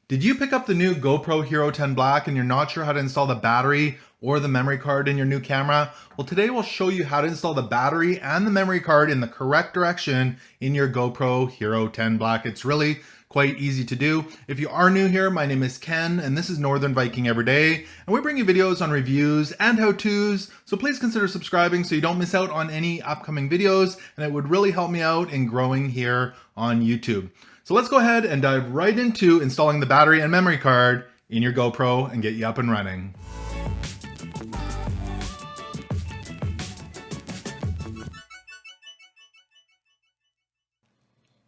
Did you pick up the new GoPro Hero 10 Black and you're not sure how to install the battery or the memory card in your new camera? Well, today we'll show you how to install the battery and the memory card in the correct direction in your GoPro Hero 10 Black. It's really quite easy to do. If you are new here, my name is Ken and this is Northern Viking Everyday, and we bring you videos on reviews and how-tos, so please consider subscribing so you don't miss out on any upcoming videos, and it would really help me out in growing here on YouTube. So let's go ahead and dive right into installing the battery and memory card in your GoPro and get you up and running.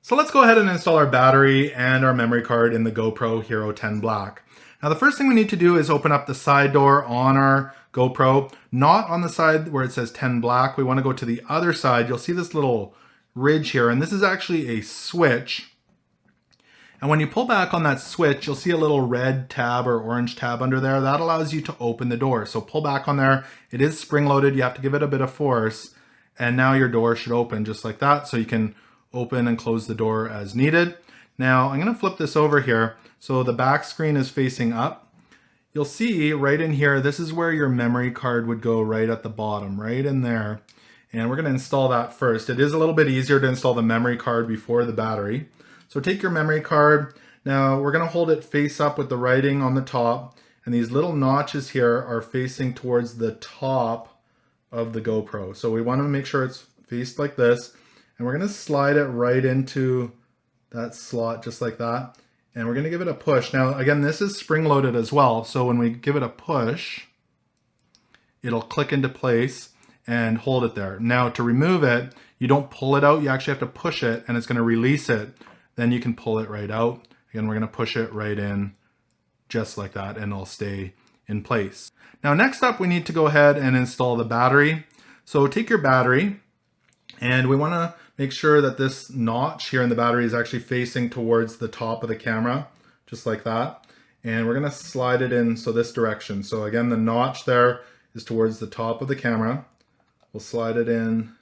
So let's go ahead and install our battery and our memory card in the GoPro Hero 10 Black. Now the first thing we need to do is open up the side door on our GoPro, not on the side where it says 10 Black. We want to go to the other side. You'll see this little ridge here, and this is actually a switch. And when you pull back on that switch, you'll see a little red tab or orange tab under there. That allows you to open the door. So pull back on there. It is spring-loaded. You have to give it a bit of force. And now your door should open just like that. So you can open and close the door as needed. Now I'm going to flip this over here. So the back screen is facing up. You'll see right in here, this is where your memory card would go, right at the bottom, right in there. And we're going to install that first. It is a little bit easier to install the memory card before the battery. So take your memory card. Now we're going to hold it face up with the writing on the top, and these little notches here are facing towards the top of the GoPro. So we want to make sure it's faced like this, and we're going to slide it right into that slot just like that, and we're going to give it a push. Now again, this is spring-loaded as well, so when we give it a push, it'll click into place and hold it there. Now to remove it, you don't pull it out, you actually have to push it, and it's going to release it. Then you can pull it right out. Again, we're going to push it right in just like that, and it'll stay in place. Now next up, we need to go ahead and install the battery. So take your battery, and we want to make sure that this notch here in the battery is actually facing towards the top of the camera, just like that. And we're going to slide it in so this direction. So again, the notch there is towards the top of the camera. We'll slide it in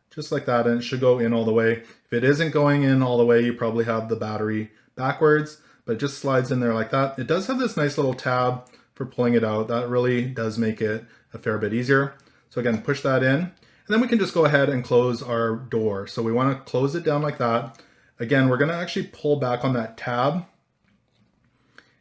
just like that, and it should go in all the way. If it isn't going in all the way, you probably have the battery backwards, but it just slides in there like that. It does have this nice little tab for pulling it out. That really does make it a fair bit easier. So again, push that in, and then we can just go ahead and close our door. So we want to close it down like that. Again, we're going to actually pull back on that tab,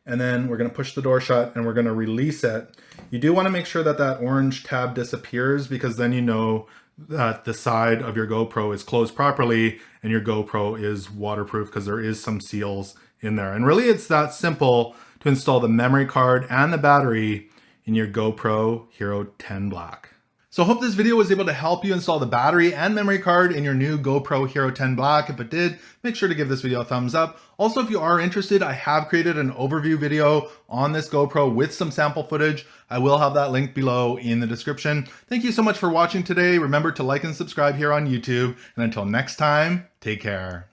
and then we're going to push the door shut, and we're going to release it. You do want to make sure that that orange tab disappears, because then you know that the side of your GoPro is closed properly and your GoPro is waterproof, because there is some seals in there. And really it's that simple to install the memory card and the battery in your GoPro Hero 10 Black. So I hope this video was able to help you install the battery and memory card in your new GoPro Hero 10 Black. If it did, make sure to give this video a thumbs up. Also, if you are interested, I have created an overview video on this GoPro with some sample footage. I will have that link below in the description. Thank you so much for watching today. Remember to like and subscribe here on YouTube. And until next time, take care.